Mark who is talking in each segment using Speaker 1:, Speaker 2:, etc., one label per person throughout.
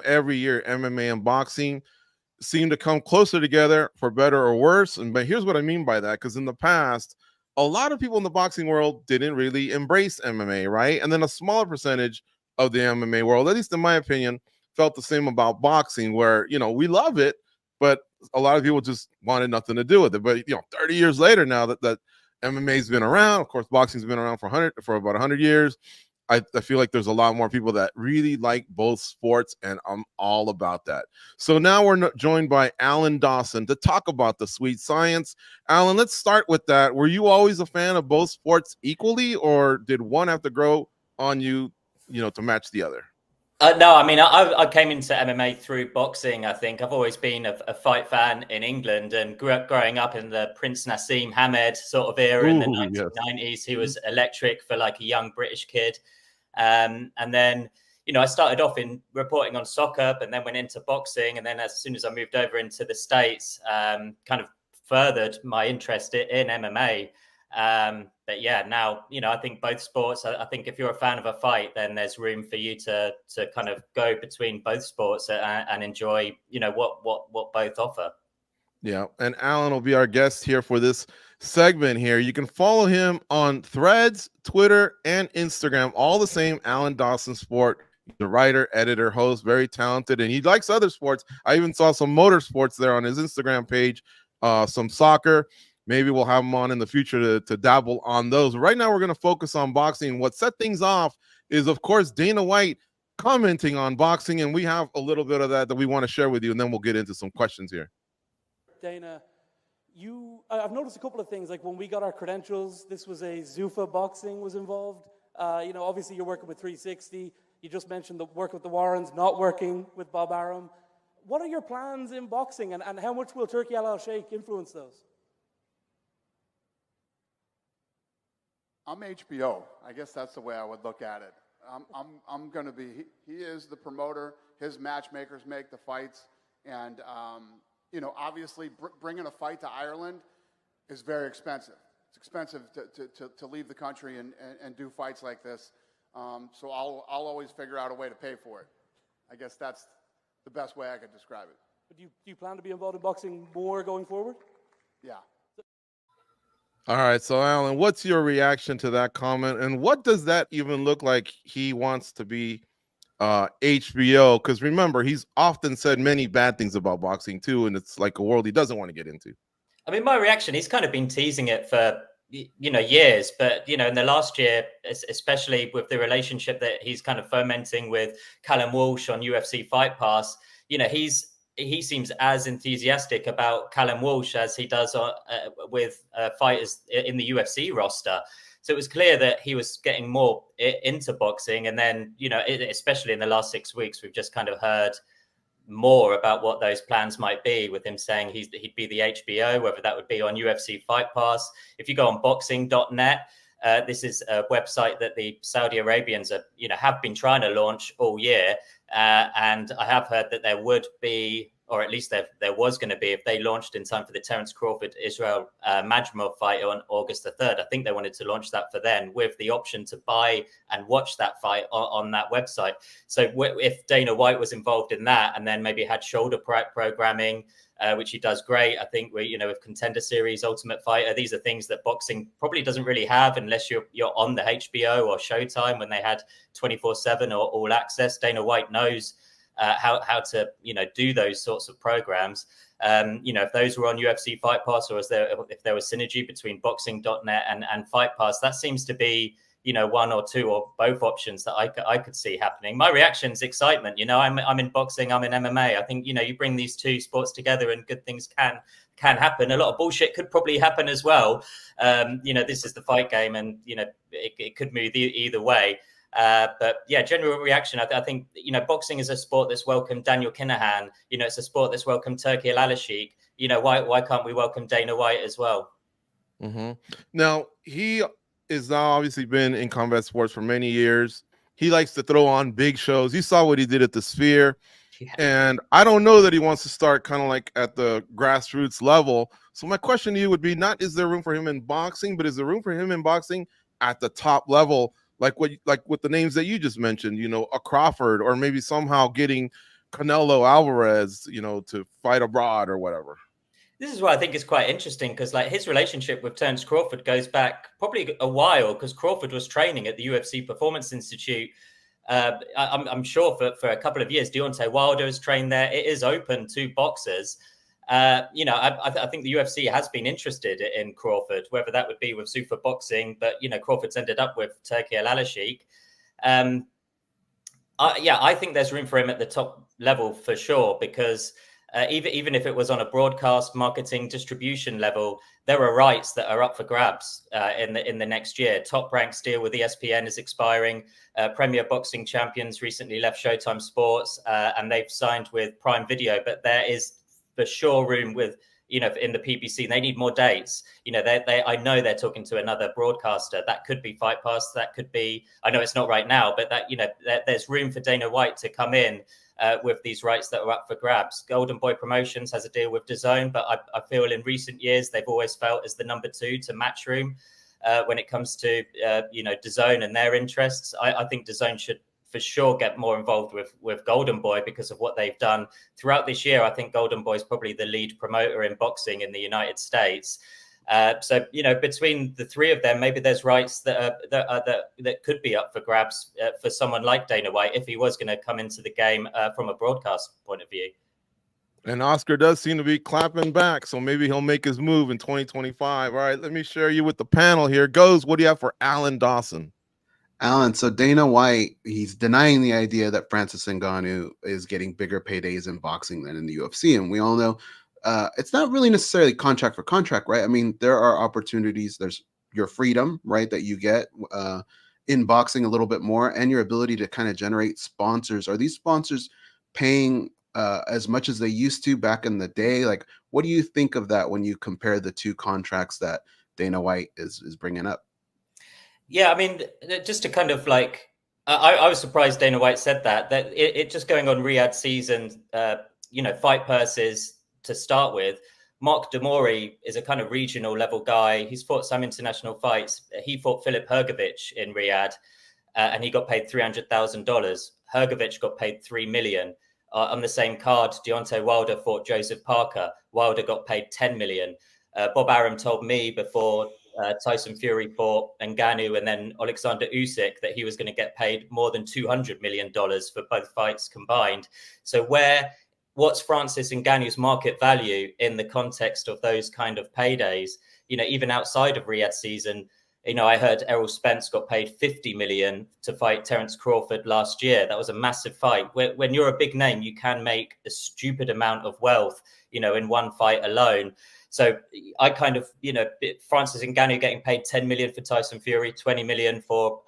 Speaker 1: every year MMA and boxing seem to come closer together for better or worse. But here's what I mean by that, because in the past, a lot of people in the boxing world didn't really embrace MMA, right? And then a smaller percentage of the MMA world, at least in my opinion, felt the same about boxing, where we love it, but a lot of people just wanted nothing to do with it. But 30 years later, now that MMA's been around, of course, boxing's been around for about 100 years. I feel like there's a lot more people that really like both sports, and I'm all about that. So now we're joined by Alan Dawson to talk about the sweet science. Alan, let's start with that. Were you always a fan of both sports equally, or did one have to grow on you, to match the other?
Speaker 2: No, I mean, I came into MMA through boxing. I think I've always been a fight fan in England, and grew up growing up in the Prince Nassim Hamed sort of era in the 1990s. Yes. He was electric for like a young British kid. And then, I started off in reporting on soccer, but then went into boxing. And then as soon as I moved over into the States, kind of furthered my interest in MMA. But yeah, now, I think both sports, I think if you're a fan of a fight, then there's room for you to kind of go between both sports and enjoy, what both offer.
Speaker 1: Yeah. And Alan will be our guest here for this segment here. You can follow him on Threads, Twitter, and Instagram, all the same, Alan Dawson Sport. The writer, editor, host, very talented, and he likes other sports. I even saw some motorsports there on his Instagram page, some soccer. Maybe we'll have him on in the future to dabble on those. Right now, we're going to focus on boxing. What set things off is, of course, Dana White commenting on boxing, and we have a little bit of that we want to share with you, and then we'll get into some questions here.
Speaker 3: Dana, I've noticed a couple of things. Like when we got our credentials, this was a Zuffa Boxing was involved. Obviously you're working with 360. You just mentioned the work with the Warrens, not working with Bob Arum. What are your plans in boxing, and how much will Turki Al Sheikh influence those?
Speaker 4: I'm HBO. I guess that's the way I would look at it. I'm going to be. He is the promoter. His matchmakers make the fights, and obviously bringing a fight to Ireland is very expensive. It's expensive to leave the country and do fights like this. So I'll always figure out a way to pay for it. I guess that's the best way I could describe it.
Speaker 3: But do you plan to be involved in boxing more going forward?
Speaker 4: Yeah.
Speaker 1: All right, so Alan, what's your reaction to that comment, and what does that even look like he wants to be HBO? Because remember, he's often said many bad things about boxing too, and it's like a world he doesn't want to get into.
Speaker 2: I mean, my reaction, he's kind of been teasing it for years, but in the last year, especially with the relationship that he's kind of fomenting with Callum Walsh on UFC Fight Pass, he seems as enthusiastic about Callum Walsh as he does with fighters in the UFC roster. So it was clear that he was getting more into boxing. And then, especially in the last 6 weeks, we've just kind of heard more about what those plans might be, with him saying he'd be the HBO, whether that would be on UFC Fight Pass. If you go on boxing.net, this is a website that the Saudi Arabians have been trying to launch all year. And I have heard that there would be, or at least there was going to be, if they launched in time for the Terence Crawford Israel Majmov fight on August the 3rd. I think they wanted to launch that for then, with the option to buy and watch that fight on that website. So if Dana White was involved in that, and then maybe had shoulder programming, which he does great, I think with Contender Series, Ultimate Fighter, these are things that boxing probably doesn't really have unless you're on the HBO or Showtime, when they had 24/7 or All Access. Dana White knows how to do those sorts of programs. If those were on UFC Fight Pass, or if there was synergy between boxing.net and Fight Pass, that seems to be one or two or both options that I could see happening. My reaction is excitement. I'm in boxing, I'm in MMA. I think you bring these two sports together and good things can happen. A lot of bullshit could probably happen as well. This is the fight game, and it could move either way. But yeah, general reaction. I think boxing is a sport that's welcomed Daniel Kinahan. It's a sport that's welcomed Turki Al Sheikh. Why can't we welcome Dana White as well?
Speaker 1: Mm-hmm. Now he is now obviously been in combat sports for many years. He likes to throw on big shows. You saw what he did at the Sphere. Yeah. And I don't know that he wants to start kind of like at the grassroots level. So my question to you would be, not is there room for him in boxing, but is there room for him in boxing at the top level, like with the names that you just mentioned, you know, a Crawford, or maybe somehow getting Canelo Alvarez, you know, to fight abroad or whatever.
Speaker 2: This is what I think is quite interesting, because like his relationship with Terence Crawford goes back probably a while, because Crawford was training at the UFC Performance Institute. I'm sure for a couple of years. Deontay Wilder has trained there. It is open to boxers. You know, I think the UFC has been interested in Crawford, whether that would be with Zuffa Boxing, but you know, Crawford's ended up with Turki Al-Alashik. I think there's room for him at the top level for sure, because even if it was on a broadcast, marketing, distribution level, there are rights that are up for grabs in the next year. Top Rank's deal with ESPN is expiring. Premier Boxing Champions recently left Showtime Sports, and they've signed with Prime Video. But there is for sure room with, you know, in the PBC. They need more dates. You know, I know they're talking to another broadcaster. That could be Fight Pass. That could be, I know it's not right now, but that, you know, there's room for Dana White to come in with these rights that are up for grabs. Golden Boy Promotions has a deal with DAZN, but I feel in recent years they've always felt as the number two to Matchroom when it comes to you know, DAZN and their interests. I think DAZN should for sure get more involved with Golden Boy because of what they've done throughout this year. I think Golden Boy is probably the lead promoter in boxing in the United States. So, you know, between the three of them, maybe there's rights that could be up for grabs for someone like Dana White if he was going to come into the game from a broadcast point of view.
Speaker 1: And Oscar does seem to be clapping back, so maybe he'll make his move in 2025. All right, let me share you with the panel here. Goes, what do you have for Alan Dawson?
Speaker 5: Alan, so Dana White, he's denying the idea that Francis Ngannou is getting bigger paydays in boxing than in the UFC. And we all know it's not really necessarily contract for contract, right? I mean, there are opportunities. There's your freedom, right, that you get in boxing a little bit more, and your ability to kind of generate sponsors. Are these sponsors paying as much as they used to back in the day? Like, what do you think of that when you compare the two contracts that Dana White is bringing up?
Speaker 2: Yeah, I mean, just to kind of like, I was surprised Dana White said that it just going on Riyadh season, you know, fight purses to start with. Mark Demori is a kind of regional level guy. He's fought some international fights. He fought Filip Hrgović in Riyadh, and he got paid $300,000. Hrgović got paid $3 million. On the same card, Deontay Wilder fought Joseph Parker. Wilder got paid $10 million. Bob Arum told me before Tyson Fury fought Ngannou and then Alexander Usyk that he was going to get paid more than $200 million for both fights combined. So what's Francis Ngannou's market value in the context of those kind of paydays? You know, even outside of Riyadh season, you know, I heard Errol Spence got paid $50 million to fight Terence Crawford last year. That was a massive fight. When you're a big name, you can make a stupid amount of wealth, you know, in one fight alone. So I kind of, you know, Francis Ngannou getting paid $10 million for Tyson Fury, $20 million for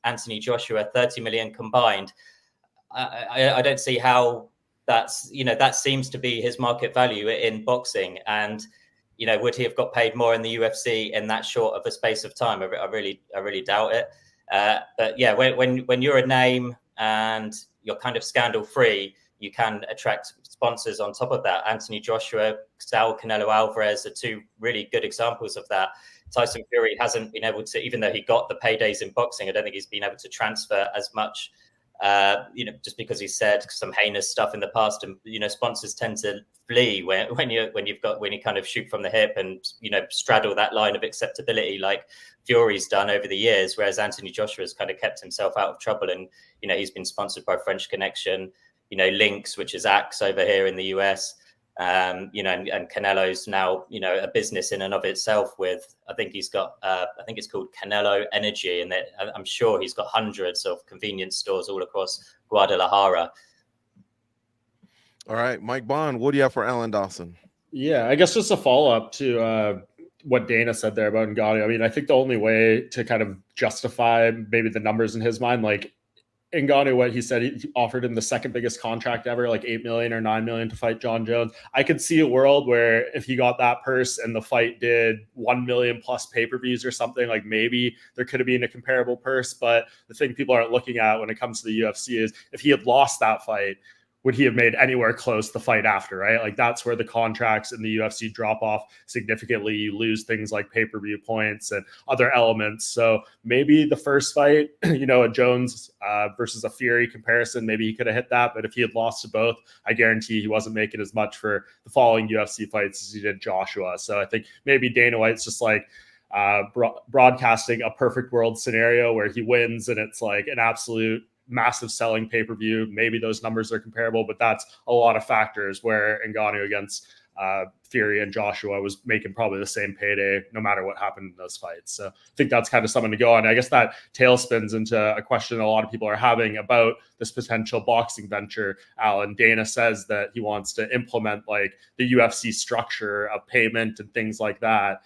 Speaker 2: Anthony Joshua, $30 million combined. I don't see how that's, you know, that seems to be his market value in boxing. And, you know, would he have got paid more in the UFC in that short of a space of time? I really doubt it. But yeah, when you're a name and you're kind of scandal free, you can attract sponsors on top of that. Anthony Joshua, Saul Canelo Alvarez are two really good examples of that. Tyson Fury hasn't been able to, even though he got the paydays in boxing, I don't think he's been able to transfer as much, you know, just because he said some heinous stuff in the past. And, you know, sponsors tend to flee when you kind of shoot from the hip and, you know, straddle that line of acceptability like Fury's done over the years, whereas Anthony Joshua has kind of kept himself out of trouble. And, you know, he's been sponsored by French Connection, you know, Lynx, which is Axe over here in the US, you know, and Canelo's now, you know, a business in and of itself with, I think he's got, I think it's called Canelo Energy. And I'm sure he's got hundreds of convenience stores all across Guadalajara.
Speaker 1: All right, Mike Bond, what do you have for Alan Dawson?
Speaker 6: Yeah, I guess just a follow-up to what Dana said there about Ngannou. I mean, I think the only way to kind of justify maybe the numbers in his mind, like Ngannou, what he said, he offered him the second biggest contract ever, like $8 million or $9 million to fight John Jones. I could see a world where if he got that purse and the fight did 1 million plus pay-per-views or something, like maybe there could have been a comparable purse. But the thing people aren't looking at when it comes to the UFC is if he had lost that fight, would he have made anywhere close the fight after, right? Like that's where the contracts in the UFC drop off significantly. You lose things like pay-per-view points and other elements. So maybe the first fight, a Jones versus a Fury comparison, maybe he could have hit that. But if he had lost to both, I guarantee he wasn't making as much for the following UFC fights as he did Joshua. So I think maybe Dana White's just like broadcasting a perfect world scenario where he wins and it's like an absolute massive selling pay-per-view. Maybe those numbers are comparable, but that's a lot of factors where Ngannou against Fury and Joshua was making probably the same payday no matter what happened in those fights. So I think that's kind of something to go on. I guess that tailspins into a question a lot of people are having about this potential boxing venture. Alan, Dana says that he wants to implement like the UFC structure of payment and things like that.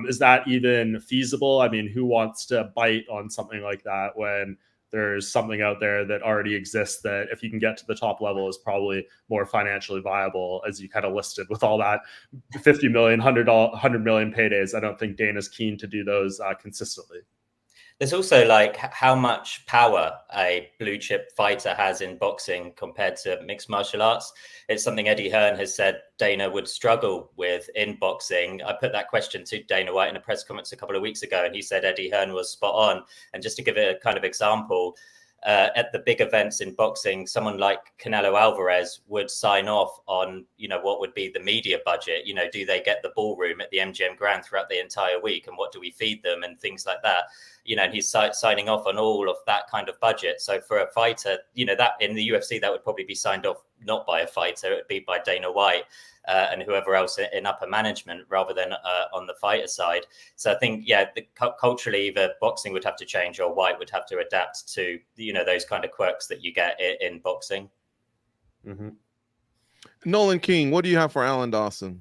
Speaker 6: Is that even feasible? I mean, who wants to bite on something like that when there's something out there that already exists that if you can get to the top level is probably more financially viable, as you kind of listed with all that 50 million, 100 million paydays. I don't think Dana's keen to do those consistently.
Speaker 2: There's also like how much power a blue chip fighter has in boxing compared to mixed martial arts. It's something Eddie Hearn has said Dana would struggle with in boxing. I put that question to Dana White in a press conference a couple of weeks ago, and he said Eddie Hearn was spot on. And just to give it a kind of example, at the big events in boxing, someone like Canelo Alvarez would sign off on, what would be the media budget. Do they get the ballroom at the MGM Grand throughout the entire week? And what do we feed them and things like that? And he's signing off on all of that kind of budget. So for a fighter, that in the UFC, that would probably be signed off not by a fighter, it would be by Dana White and whoever else in upper management rather than on the fighter side. So I think, culturally, either boxing would have to change or White would have to adapt to, those kind of quirks that you get in boxing.
Speaker 6: Mm-hmm.
Speaker 1: Nolan King, what do you have for Alan Dawson?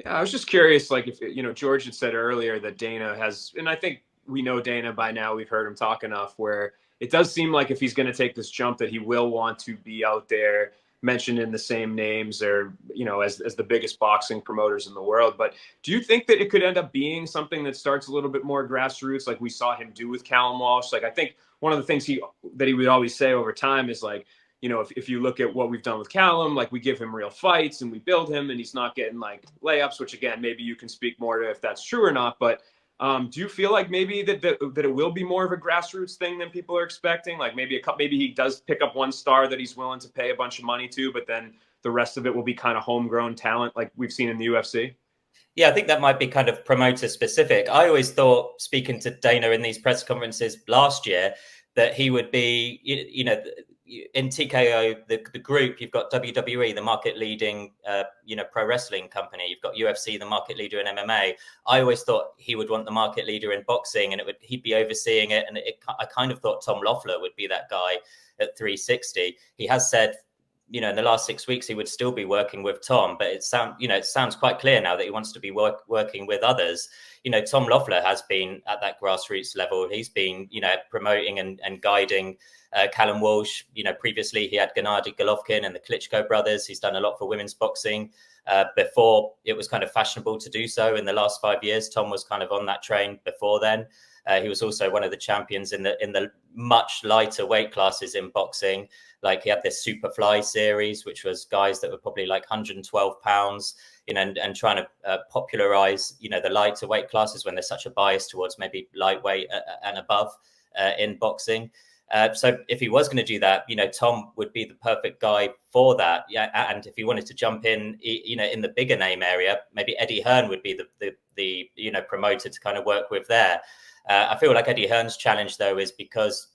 Speaker 7: Yeah, I was just curious, like if, George had said earlier that Dana has, and I think we know Dana by now, we've heard him talk enough where it does seem like if he's going to take this jump that he will want to be out there mentioned in the same names or, as the biggest boxing promoters in the world. But do you think that it could end up being something that starts a little bit more grassroots, like we saw him do with Callum Walsh? Like, I think one of the things that he would always say over time is like, if you look at what we've done with Callum, like we give him real fights and we build him and he's not getting like layups, which again, maybe you can speak more to if that's true or not. But do you feel like maybe that it will be more of a grassroots thing than people are expecting? Like maybe he does pick up one star that he's willing to pay a bunch of money to, but then the rest of it will be kind of homegrown talent like we've seen in the UFC?
Speaker 2: Yeah, I think that might be kind of promoter specific. I always thought, speaking to Dana in these press conferences last year, that he would be, in TKO, the group, you've got WWE, the market leading, pro wrestling company. You've got UFC, the market leader in MMA. I always thought he would want the market leader in boxing, and he'd be overseeing it. And I kind of thought Tom Loeffler would be that guy at 360. He has said, in the last 6 weeks, he would still be working with Tom, but it sounds quite clear now that he wants to be working with others. Tom Loeffler has been at that grassroots level. He's been, promoting and guiding Callum Walsh. Previously he had Gennady Golovkin and the Klitschko brothers. He's done a lot for women's boxing before it was kind of fashionable to do so. In the last 5 years, Tom was kind of on that train before then. He was also one of the champions in the much lighter weight classes in boxing. Like he had this Superfly series, which was guys that were probably like 112 pounds, and trying to popularize, the lighter weight classes when there's such a bias towards maybe lightweight and above in boxing. So if he was going to do that, Tom would be the perfect guy for that. Yeah, and if he wanted to jump in, in the bigger name area, maybe Eddie Hearn would be the promoter to kind of work with there. I feel like Eddie Hearn's challenge though is because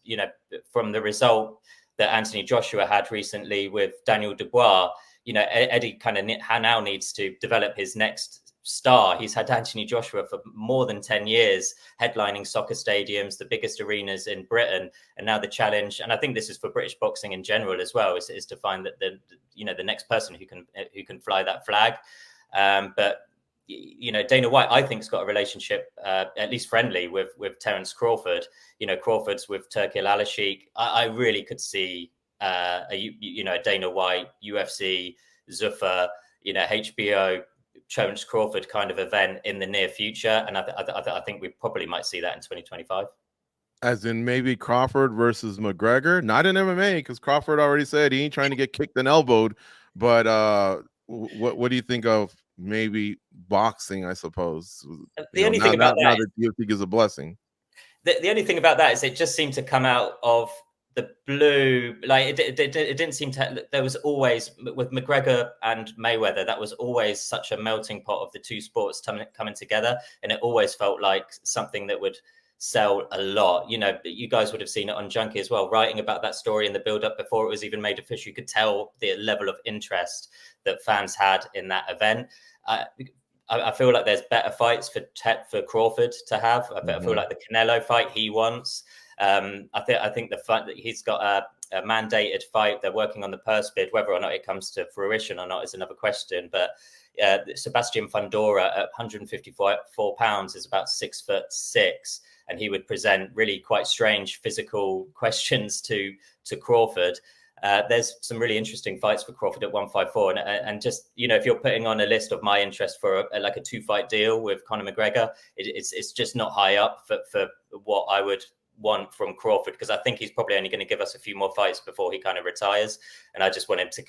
Speaker 2: from the result that Anthony Joshua had recently with Daniel Dubois, Eddie kind of now needs to develop his next star. He's had Anthony Joshua for more than 10 years, headlining soccer stadiums, the biggest arenas in Britain. And now the challenge, and I think this is for British boxing in general as well, is to find that the next person who can fly that flag. But Dana White, I think, has got a relationship, at least friendly, with Terence Crawford. Crawford's with Turkil Al-Sheikh. I really could see a Dana White, UFC, Zuffa, HBO, Terence Crawford kind of event in the near future. And I think we probably might see that in 2025.
Speaker 1: As in maybe Crawford versus McGregor, not in MMA, because Crawford already said he ain't trying to get kicked and elbowed. But what do you think of maybe boxing? I suppose
Speaker 2: The only thing about
Speaker 1: now
Speaker 2: that,
Speaker 1: that UFC gives a blessing.
Speaker 2: the only thing about that is it just seemed to come out of the blue. Like it didn't seem to. There was always with McGregor and Mayweather. That was always such a melting pot of the two sports coming together, and it always felt like something that would sell a lot. You know, you guys would have seen it on Junkie as well, writing about that story in the build-up before it was even made official. You could tell the level of interest that fans had in that event. I feel like there's better fights for Crawford to have. I feel like the Canelo fight he wants. I think the fact that he's got a mandated fight, they're working on the purse bid. Whether or not it comes to fruition or not is another question. But Sebastian Fundora at 154 pounds is about 6'6", and he would present really quite strange physical questions to Crawford. There's some really interesting fights for Crawford at 154, and just, you know, if you're putting on a list of my interest for a 2-fight deal with Conor McGregor, it's just not high up for what I would want from Crawford, because I think he's probably only going to give us a few more fights before he kind of retires. And I just want him to.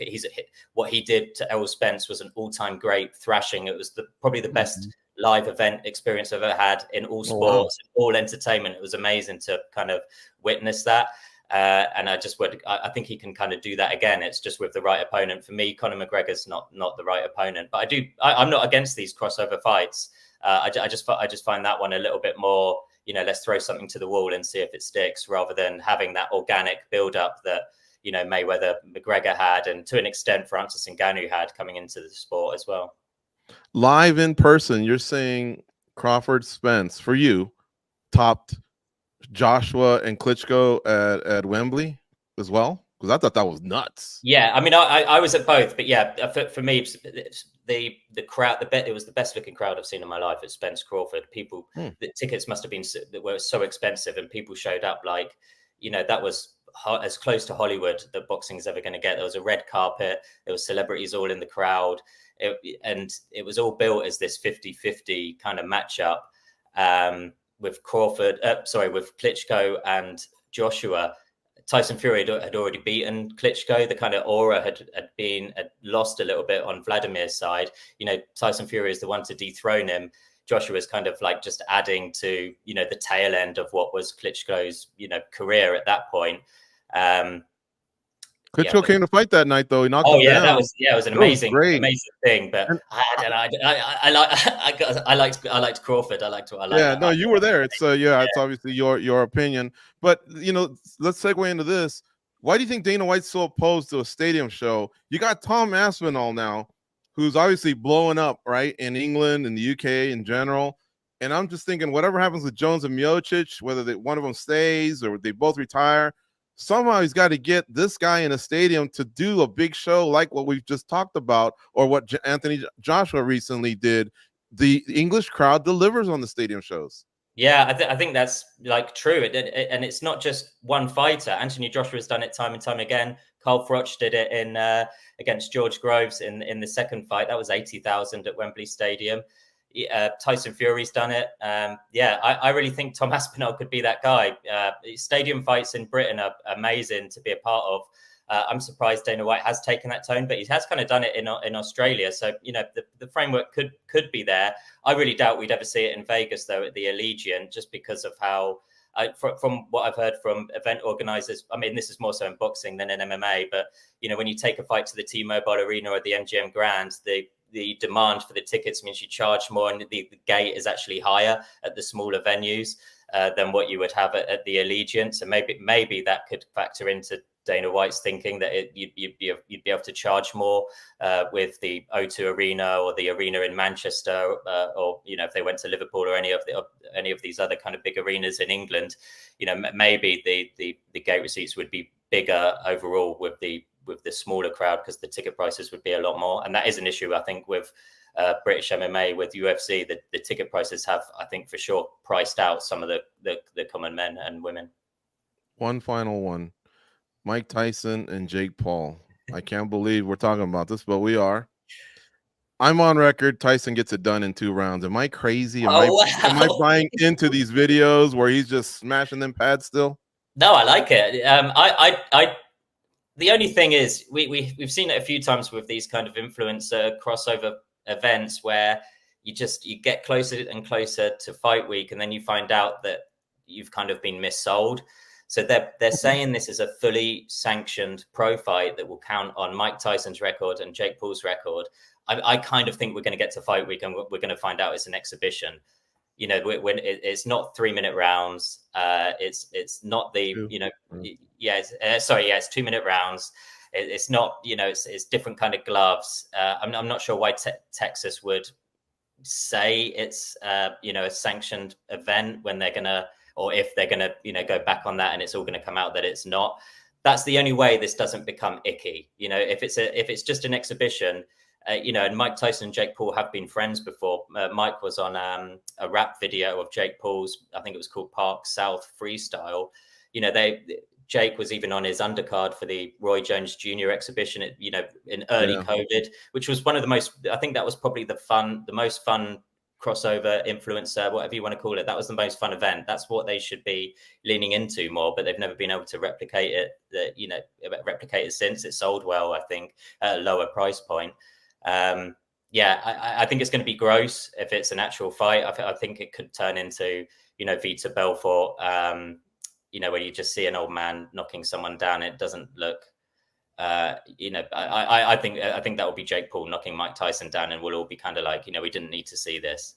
Speaker 2: What he did to Errol Spence was an all-time great thrashing. It was probably the best live event experience I've ever had in all sports, all entertainment. It was amazing to kind of witness that. And I think he can kind of do that again. It's just with the right opponent. For me, Conor McGregor's not the right opponent, but I'm not against these crossover fights. I just find that one a little bit more, you know, let's throw something to the wall and see if it sticks, rather than having that organic build up that, you know, Mayweather, McGregor had, and to an extent Francis Ngannou had coming into the sport as well.
Speaker 1: Live in person, you're saying Crawford Spence for you topped Joshua and Klitschko at Wembley as well? Because I thought that was nuts.
Speaker 2: Yeah, I mean, I was at both, but yeah, for me, the crowd, it was the best looking crowd I've seen in my life at Spence Crawford. People, the tickets must have been were so expensive, and people showed up like, you know, that was as close to Hollywood that boxing is ever going to get. There was a red carpet, there was celebrities all in the crowd, and it was all built as this 50-50 kind of matchup. With with Klitschko and Joshua. Tyson Fury had already beaten Klitschko. The kind of aura had lost a little bit on Vladimir's side. You know, Tyson Fury is the one to dethrone him. Joshua is kind of like just adding to, you know, the tail end of what was Klitschko's, you know, career at that point.
Speaker 1: Klitschko came to fight that night, though. He knocked him down.
Speaker 2: It was an amazing thing. But I liked Crawford.
Speaker 1: You were there. It's it's obviously your opinion. But, you know, let's segue into this. Why do you think Dana White's so opposed to a stadium show? You got Tom Aspinall now, who's obviously blowing up, right, in England and the UK in general. And I'm just thinking, whatever happens with Jones and Miocic, whether one of them stays or they both retire, somehow he's got to get this guy in a stadium to do a big show like what we've just talked about, or what Anthony Joshua recently did. The English crowd delivers on the stadium shows.
Speaker 2: Yeah, I think that's like true. And it's not just one fighter. Anthony Joshua has done it time and time again. Carl Froch did it in against George Groves in the second fight. That was 80,000 at Wembley Stadium. Tyson Fury's done it. I really think Tom Aspinall could be that guy. Stadium fights in Britain are amazing to be a part of. I'm surprised Dana White has taken that tone, but he has kind of done it in Australia. So, you know, the framework could be there. I really doubt we'd ever see it in Vegas, though, at the Allegiant, just because of how, from what I've heard from event organizers, I mean, this is more so in boxing than in MMA, but, you know, when you take a fight to the T-Mobile Arena or the MGM Grand, the demand for the tickets means you charge more, and the gate is actually higher at the smaller venues than what you would have at the Allegiant. So maybe that could factor into Dana White's thinking that you'd be able to charge more with the O2 Arena or the arena in Manchester, or, you know, if they went to Liverpool or any of these other kind of big arenas in England, you know, maybe the gate receipts would be bigger overall with the smaller crowd, because the ticket prices would be a lot more. And that is an issue, I think, with British MMA, with UFC. The ticket prices have, I think, for sure priced out some of the common men and women.
Speaker 1: One final one. Mike Tyson and Jake Paul. I can't believe we're talking about this, but we are. I'm on record. Tyson gets it done in 2 rounds. Am I crazy? Am
Speaker 2: Oh,
Speaker 1: am I
Speaker 2: wow.
Speaker 1: buying into these videos where he's just smashing them pads still?
Speaker 2: No, I like it. The only thing is, we've seen it a few times with these kind of influencer crossover events where you get closer and closer to fight week, and then you find out that you've kind of been missold. So they're saying this is a fully sanctioned pro fight that will count on Mike Tyson's record and Jake Paul's record. I kind of think we're going to get to fight week and we're going to find out it's an exhibition. You know, when it's not 3-minute rounds. It's not the, you know, it's 2-minute rounds. It's not, you know, it's different kind of gloves. I'm not sure why Texas would say it's, you know, a sanctioned event when they're going to, or if they're going to, you know, go back on that and it's all going to come out that it's not. That's the only way this doesn't become icky. You know, if it's just an exhibition, you know, and Mike Tyson and Jake Paul have been friends before. Mike was on a rap video of Jake Paul's, I think it was called Park South Freestyle. You know, Jake was even on his undercard for the Roy Jones Jr. exhibition, you know, in early COVID, which was one of the most, I think that was probably the most fun crossover influencer, whatever you want to call it. That was the most fun event. That's what they should be leaning into more, but they've never been able to replicate it since. It sold well, I think, at a lower price point. I think it's going to be gross if it's an actual fight. I think it could turn into, you know, Vitor Belfort, you know, where you just see an old man knocking someone down. It doesn't look, you know, I think that will be Jake Paul knocking Mike Tyson down, and we'll all be kind of like, you know, we didn't need to see this.